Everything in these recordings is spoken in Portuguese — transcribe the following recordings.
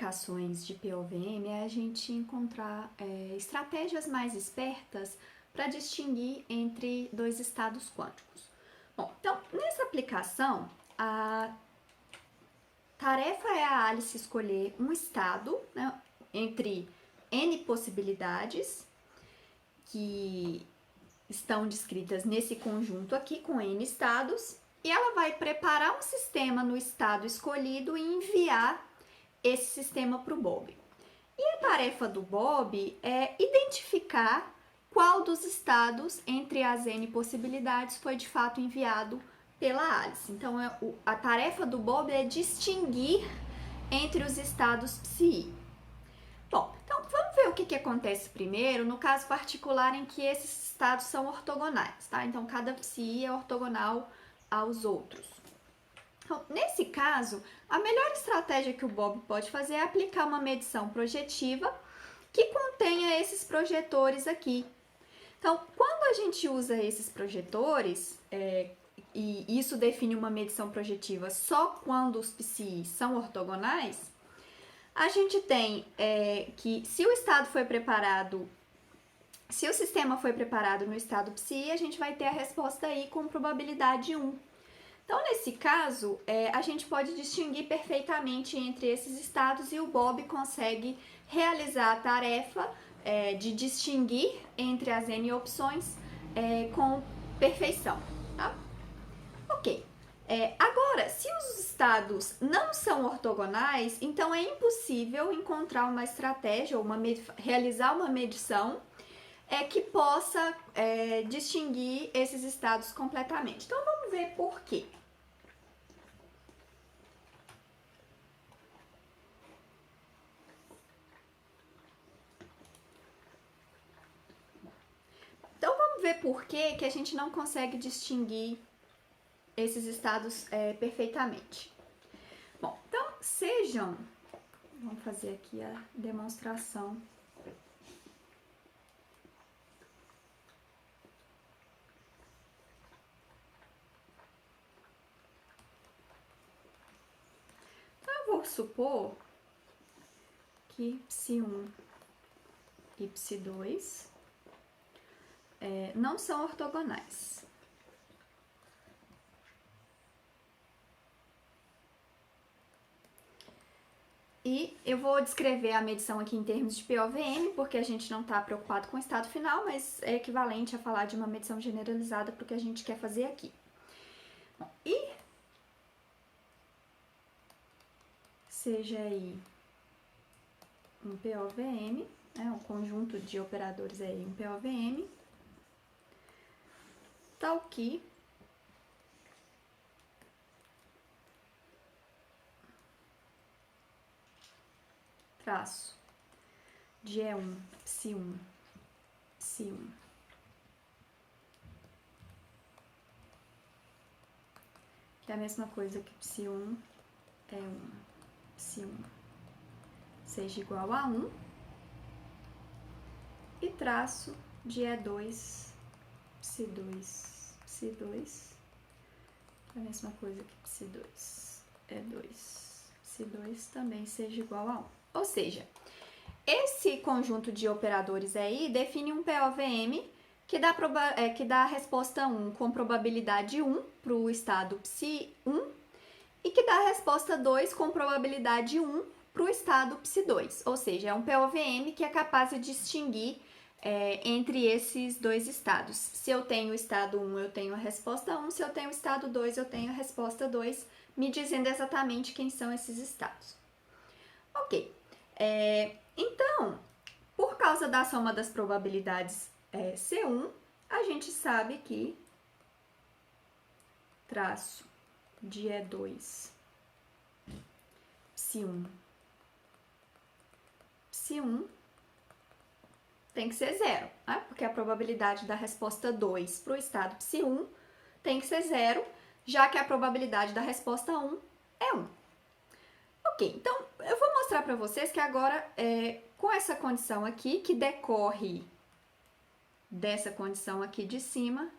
aplicações de POVM é a gente encontrar estratégias mais espertas para distinguir entre dois estados quânticos. Bom, então, nessa aplicação, a tarefa é a Alice escolher um estado, né, entre N possibilidades que estão descritas nesse conjunto aqui com N estados, e ela vai preparar um sistema no estado escolhido e enviar esse sistema para o Bob. E a tarefa do Bob é identificar qual dos estados entre as N possibilidades foi de fato enviado pela Alice. Então, a tarefa do Bob é distinguir entre os estados psi. Bom, então vamos ver o que acontece primeiro no caso particular em que esses estados são ortogonais, tá? Então, cada psi é ortogonal aos outros. Então, nesse caso, a melhor estratégia que o Bob pode fazer é aplicar uma medição projetiva que contenha esses projetores aqui. Então, quando a gente usa esses projetores, e isso define uma medição projetiva só quando os psi são ortogonais, a gente tem que se o estado foi preparado, se o sistema foi preparado no estado psi, a gente vai ter a resposta aí com probabilidade 1. Então, nesse caso, a gente pode distinguir perfeitamente entre esses estados e o Bob consegue realizar a tarefa de distinguir entre as N opções com perfeição, tá? Ok. Agora, se os estados não são ortogonais, então é impossível encontrar uma estratégia ou realizar uma medição que possa distinguir esses estados completamente. Então, vamos ver por quê. Então, vamos ver por quê que a gente não consegue distinguir esses estados perfeitamente. Bom, então, vamos fazer aqui a demonstração. Então, eu vou supor que psi1 e psi2 não são ortogonais. E eu vou descrever a medição aqui em termos de POVM, porque a gente não está preocupado com o estado final, mas é equivalente a falar de uma medição generalizada para o que a gente quer fazer aqui. Bom, e seja aí um POVM, um conjunto de operadores aí, um POVM, tal que traço de E1, psi1, psi1, que é a mesma coisa que psi1, E1, psi1, seja igual a 1, e traço de E2, psi2, psi2, que é a mesma coisa que psi2, E2, psi2 também seja igual a 1. Ou seja, esse conjunto de operadores aí define um POVM que dá a resposta 1 com probabilidade 1 para o estado psi1 e que dá a resposta 2 com probabilidade 1 para o estado psi2. Ou seja, é um POVM que é capaz de distinguir entre esses dois estados. Se eu tenho o estado 1, eu tenho a resposta 1. Se eu tenho o estado 2, eu tenho a resposta 2, me dizendo exatamente quem são esses estados. Ok. Então, por causa da soma das probabilidades C1, a gente sabe que traço de E2, psi1, psi1 tem que ser 0, né? Porque a probabilidade da resposta 2 para o estado psi1 tem que ser 0, já que a probabilidade da resposta 1 é 1. Ok, então eu vou mostrar para vocês que agora, com essa condição aqui, que decorre dessa condição aqui de cima,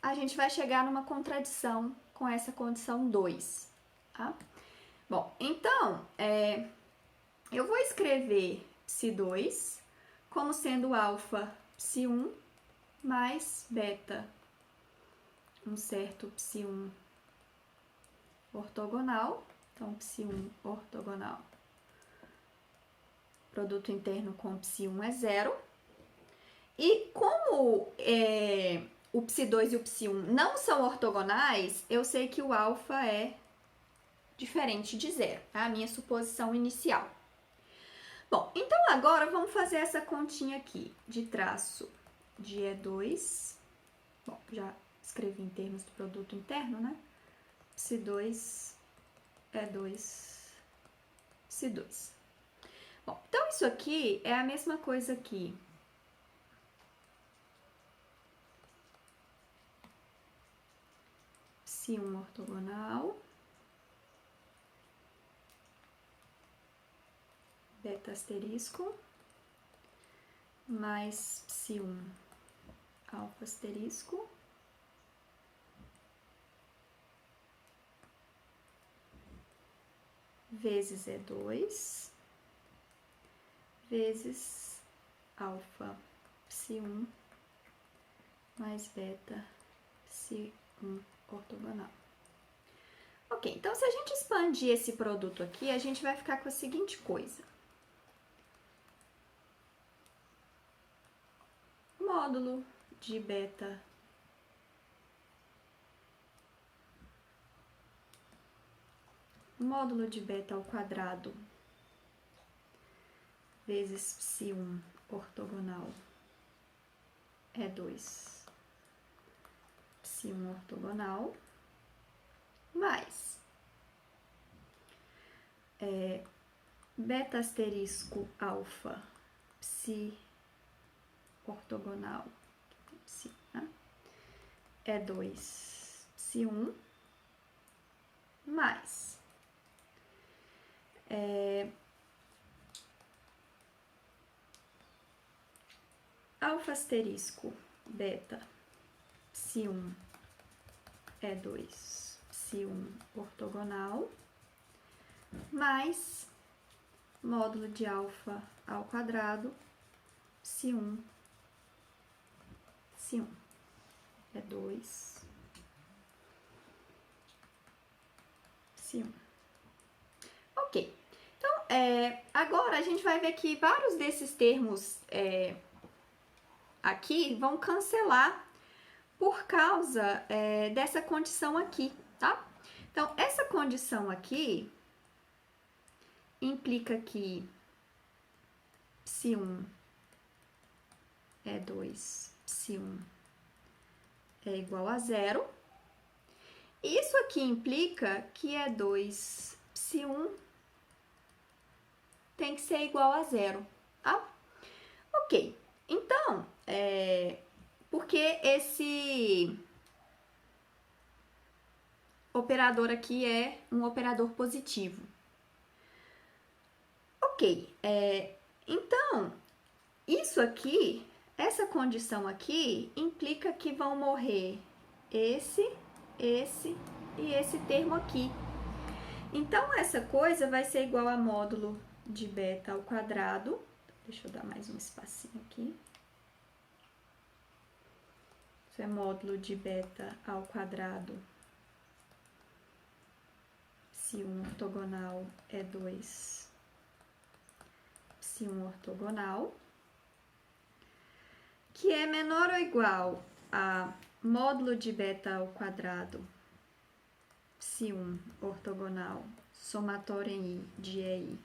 a gente vai chegar numa contradição com essa condição 2, tá? Bom, então, eu vou escrever psi2 como sendo alfa psi1 mais beta, um certo psi1 ortogonal, então psi1 ortogonal. Produto interno com psi1 é 0. E como o psi2 e o psi1 não são ortogonais, eu sei que o alfa é diferente de 0, tá? A minha suposição inicial. Bom, então agora vamos fazer essa continha aqui de traço de E2. Bom, já escrevi em termos do produto interno, né? Psi2, E2, Psi2. Bom, então isso aqui é a mesma coisa aqui. Psi1 ortogonal, beta asterisco, mais psi1 alfa asterisco, vezes E2, vezes alfa psi1 mais beta psi1 ortogonal. Ok, então se a gente expandir esse produto aqui, a gente vai ficar com a seguinte coisa. Módulo de beta ao quadrado vezes psi1 ortogonal é 2 psi1 ortogonal mais beta asterisco alfa psi ortogonal psi, né? É 2 psi1 mais alfa asterisco beta psi1 é 2 psi1 ortogonal mais módulo de alfa ao quadrado psi1 psi1 é 2 psi1. Ok, então agora a gente vai ver que vários desses termos aqui vão cancelar por causa dessa condição aqui, tá? Então, essa condição aqui implica que psi1 é 2, psi1 é igual a 0. Isso aqui implica que é 2, psi1 tem que ser igual a 0, tá? Ok, então, porque esse operador aqui é um operador positivo. Ok, então, isso aqui, essa condição aqui, implica que vão morrer esse e esse termo aqui. Então, essa coisa vai ser igual a módulo de beta ao quadrado. Deixa eu dar mais um espacinho aqui. Isso é módulo de beta ao quadrado. Psi1 ortogonal é 2 psi1 ortogonal, que é menor ou igual a módulo de beta ao quadrado psi1 ortogonal somatório em I de EI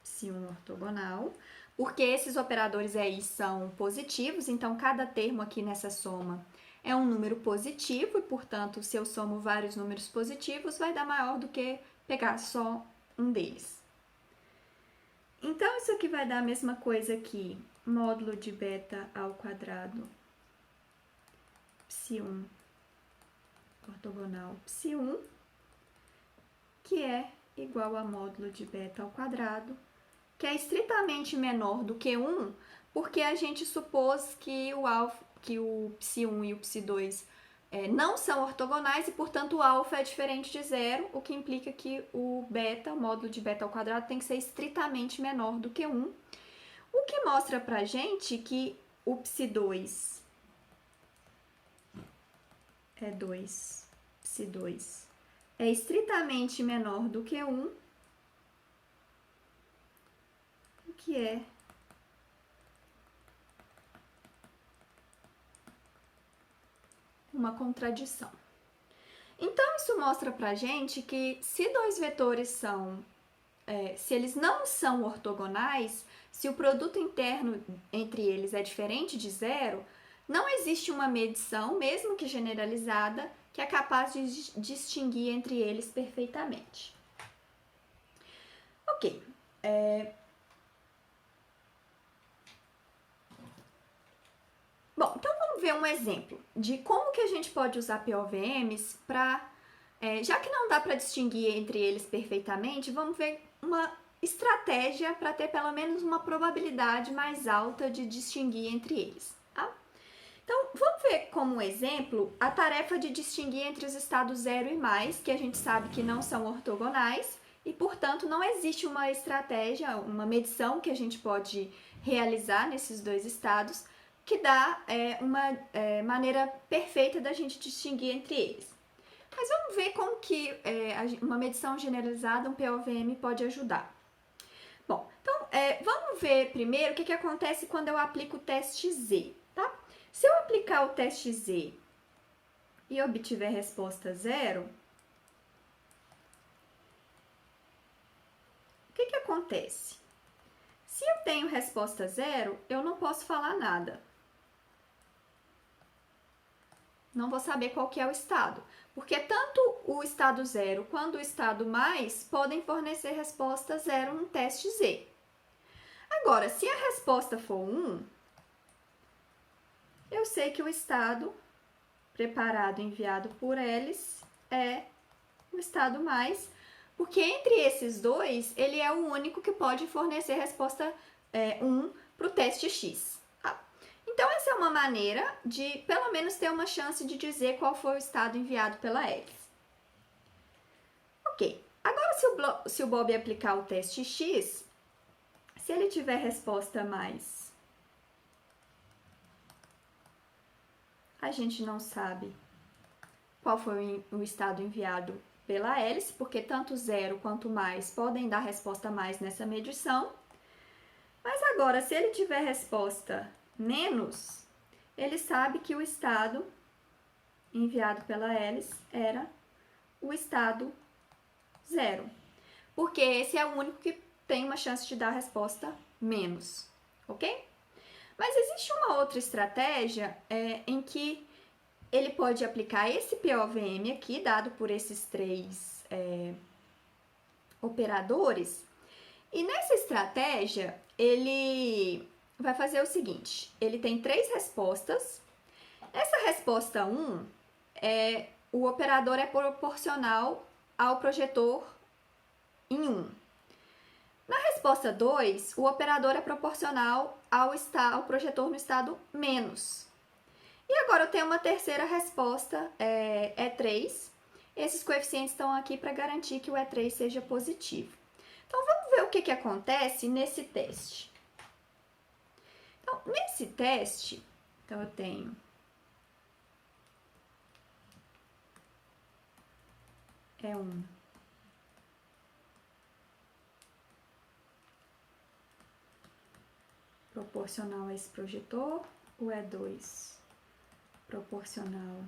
psi1 ortogonal, porque esses operadores EI são positivos, então cada termo aqui nessa soma é um número positivo e, portanto, se eu somo vários números positivos, vai dar maior do que pegar só um deles. Então, isso aqui vai dar a mesma coisa aqui, módulo de beta ao quadrado psi1 ortogonal psi1, que é igual a módulo de beta ao quadrado, que é estritamente menor do que 1, porque a gente supôs que o psi1 e o psi2 não são ortogonais e, portanto, o alfa é diferente de zero, o que implica que o beta, o módulo de beta ao quadrado, tem que ser estritamente menor do que 1, o que mostra pra gente que o psi2 é 2, psi2 é estritamente menor do que 1, o que é uma contradição. Então, isso mostra pra gente que se dois vetores se eles não são ortogonais, se o produto interno entre eles é diferente de zero, não existe uma medição, mesmo que generalizada, que é capaz de distinguir entre eles perfeitamente. Ok. Bom, então vamos ver um exemplo de como que a gente pode usar POVMs para, já que não dá para distinguir entre eles perfeitamente, vamos ver uma estratégia para ter pelo menos uma probabilidade mais alta de distinguir entre eles. Tá? Então, vamos ver como exemplo a tarefa de distinguir entre os estados 0 e mais, que a gente sabe que não são ortogonais e, portanto, não existe uma estratégia, uma medição que a gente pode realizar nesses dois estados que dá uma maneira perfeita da gente distinguir entre eles. Mas vamos ver como que uma medição generalizada, um POVM, pode ajudar. Bom, então vamos ver primeiro o que acontece quando eu aplico o teste Z, tá? Se eu aplicar o teste Z e obtiver resposta 0, o que acontece? Se eu tenho resposta 0, eu não posso falar nada. Não vou saber qual que é o estado, porque tanto o estado 0 quanto o estado mais podem fornecer resposta 0 no teste Z. Agora, se a resposta for 1, eu sei que o estado preparado enviado por eles é o estado mais, porque entre esses dois, ele é o único que pode fornecer resposta 1 para o teste X. Então, essa é uma maneira de, pelo menos, ter uma chance de dizer qual foi o estado enviado pela hélice. Ok. Agora, se o Bob aplicar o teste X, se ele tiver resposta mais, a gente não sabe qual foi o estado enviado pela hélice, porque tanto 0 quanto mais podem dar resposta mais nessa medição. Mas agora, se ele tiver resposta menos, ele sabe que o estado enviado pela hélice era o estado 0, porque esse é o único que tem uma chance de dar a resposta menos, ok? Mas existe uma outra estratégia em que ele pode aplicar esse POVM aqui, dado por esses três operadores, e nessa estratégia ele vai fazer o seguinte, ele tem três respostas. Essa resposta 1, o operador é proporcional ao projetor em 1. Na resposta 2, o operador é proporcional ao projetor no estado menos. E agora eu tenho uma terceira resposta, E3. Esses coeficientes estão aqui para garantir que o E3 seja positivo. Então, vamos ver o que acontece nesse teste. Então, nesse teste, eu tenho E1 proporcional a esse projetor, o E2 proporcional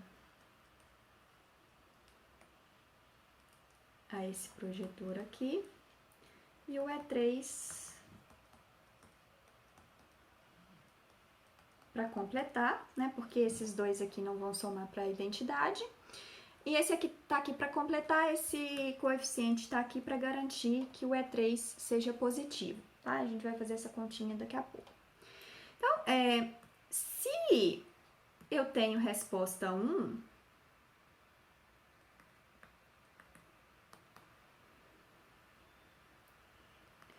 a esse projetor aqui, e o E3 para completar, né? Porque esses dois aqui não vão somar para a identidade. E esse aqui está aqui para completar, esse coeficiente está aqui para garantir que o E3 seja positivo, tá? A gente vai fazer essa continha daqui a pouco. Então, se eu tenho resposta 1,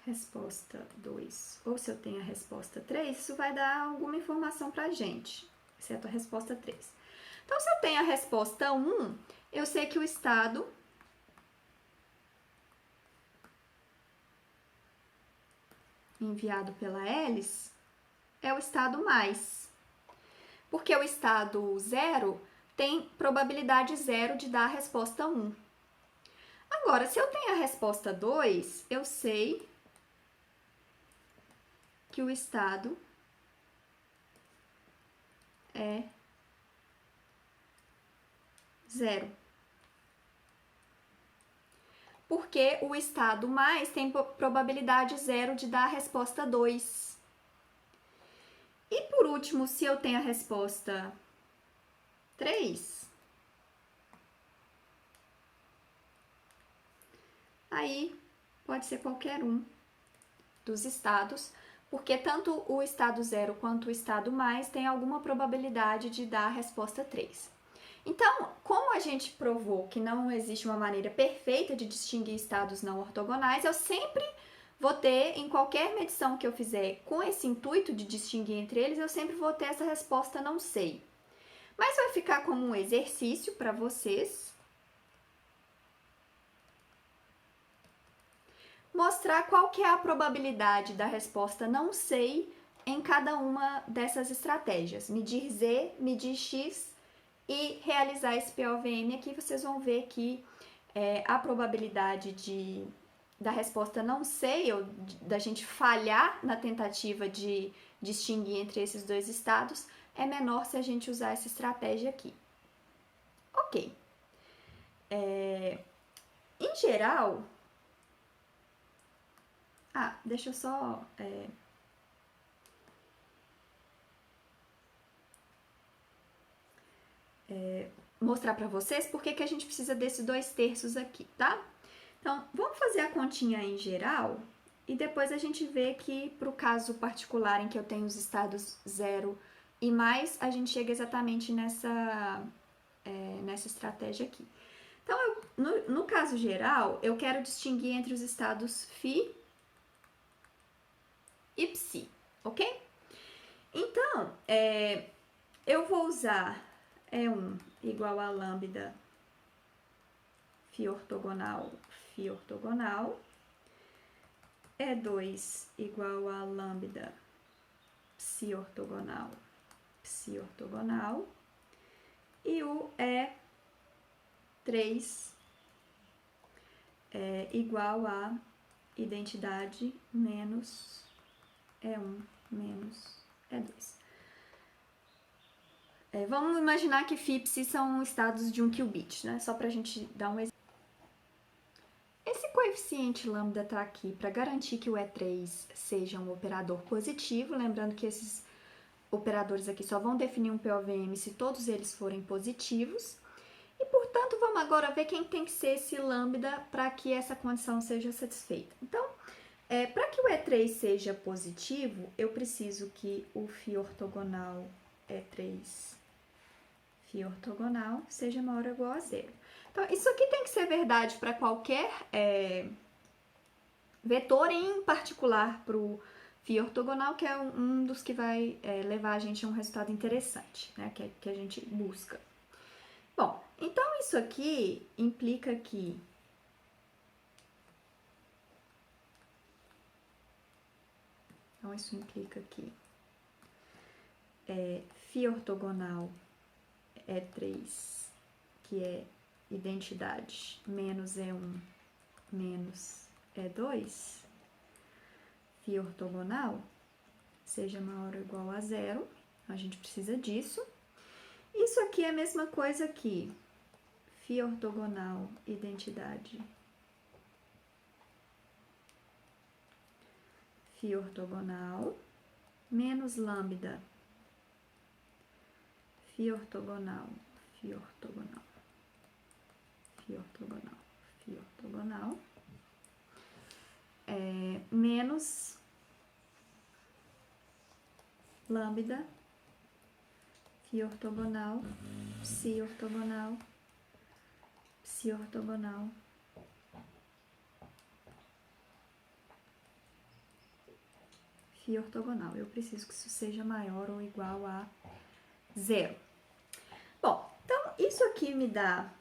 resposta 2, ou se eu tenho a resposta 3, isso vai dar alguma informação para a gente, exceto a resposta 3. Então, se eu tenho a resposta 1, eu sei que o estado enviado pela hélice é o estado mais. Porque o estado 0 tem probabilidade 0 de dar a resposta 1. Agora, se eu tenho a resposta 2, eu sei que o estado é 0. Porque o estado mais tem probabilidade 0 de dar a resposta 2. E por último, se eu tenho a resposta 3, aí pode ser qualquer um dos estados, porque tanto o estado 0 quanto o estado mais tem alguma probabilidade de dar a resposta 3. Então, como a gente provou que não existe uma maneira perfeita de distinguir estados não ortogonais, eu sempre vou ter, em qualquer medição que eu fizer com esse intuito de distinguir entre eles, eu sempre vou ter essa resposta não sei. Mas vai ficar como um exercício para vocês mostrar qual que é a probabilidade da resposta não sei em cada uma dessas estratégias. Medir Z, medir X e realizar esse POVM aqui, vocês vão ver que a probabilidade da resposta não sei, ou da gente falhar na tentativa de distinguir entre esses dois estados, é menor se a gente usar essa estratégia aqui. Ok. Em geral... deixa eu só... mostrar para vocês por que a gente precisa desses 2/3 aqui, tá? Então, vamos fazer a continha em geral e depois a gente vê que para o caso particular em que eu tenho os estados 0 e mais, a gente chega exatamente nessa estratégia aqui. Então, no caso geral, eu quero distinguir entre os estados φ e ψ, ok? Então, eu vou usar E1 igual a lambda φ ortogonal, E2 igual a lambda ψ ortogonal, e o E3 é igual a identidade menos E1 menos E2. Vamos imaginar que φ e ψ são estados de um qubit, né? Só para a gente dar um exemplo. Esse coeficiente lambda está aqui para garantir que o E3 seja um operador positivo, lembrando que esses operadores aqui só vão definir um POVM se todos eles forem positivos. E, portanto, vamos agora ver quem tem que ser esse lambda para que essa condição seja satisfeita. Então, para que o E3 seja positivo, eu preciso que o φ ortogonal E3 φ ortogonal seja maior ou igual a 0. Então, isso aqui tem que ser verdade para qualquer vetor, em particular para o φ ortogonal, que é um dos que vai levar a gente a um resultado interessante, né, que a gente busca. Bom, então isso aqui implica que φ ortogonal E3, que é identidade menos E1 menos E2, φ ortogonal seja maior ou igual a 0, a gente precisa disso. Isso aqui é a mesma coisa que φ ortogonal identidade φ ortogonal menos lambda φ ortogonal menos lambda φ ortogonal ψ ortogonal φ ortogonal. Eu preciso que isso seja maior ou igual a 0. Bom, isso aqui me dá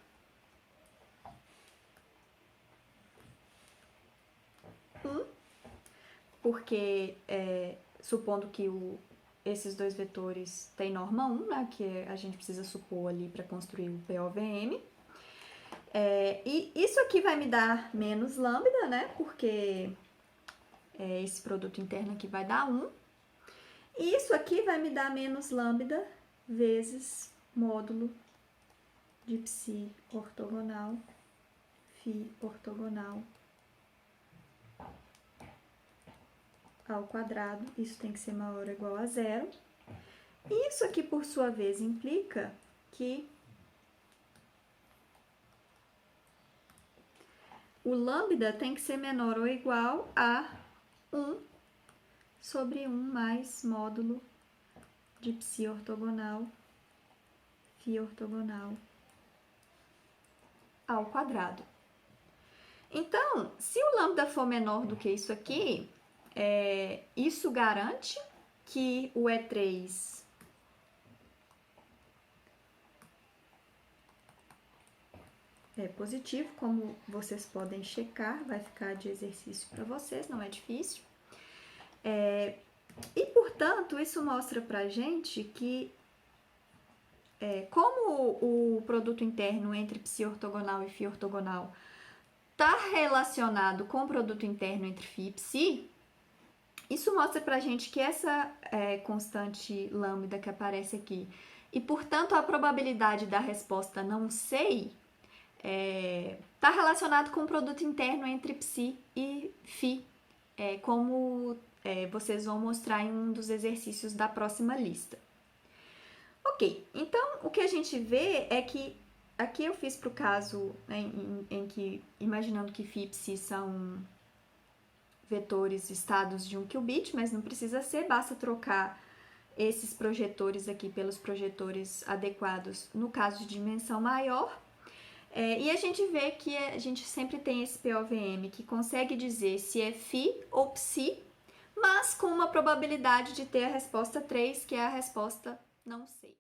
porque supondo que esses dois vetores têm norma 1, né, que a gente precisa supor ali para construir o POVM. E isso aqui vai me dar menos lambda, né, porque esse produto interno aqui vai dar 1. E isso aqui vai me dar menos lambda vezes módulo de psi ortogonal, φ ortogonal ao quadrado. Isso tem que ser maior ou igual a zero. E isso aqui, por sua vez, implica que o lambda tem que ser menor ou igual a 1 sobre 1 mais módulo de psi ortogonal, φ ortogonal ao quadrado. Então, se o lambda for menor do que isso aqui, isso garante que o E3 é positivo, como vocês podem checar, vai ficar de exercício para vocês, não é difícil. E, portanto, isso mostra pra gente que como o produto interno entre psi ortogonal e φ ortogonal está relacionado com o produto interno entre φ e psi, isso mostra pra gente que essa constante lambda que aparece aqui, e portanto a probabilidade da resposta não sei, está relacionado com o produto interno entre psi e φ, como vocês vão mostrar em um dos exercícios da próxima lista. Ok, então o que a gente vê é que aqui eu fiz para o caso em que, imaginando que φ e psi são vetores estados de um qubit, mas não precisa ser, basta trocar esses projetores aqui pelos projetores adequados no caso de dimensão maior. E a gente vê que a gente sempre tem esse POVM que consegue dizer se é φ ou psi, mas com uma probabilidade de ter a resposta 3, que é a resposta não sei.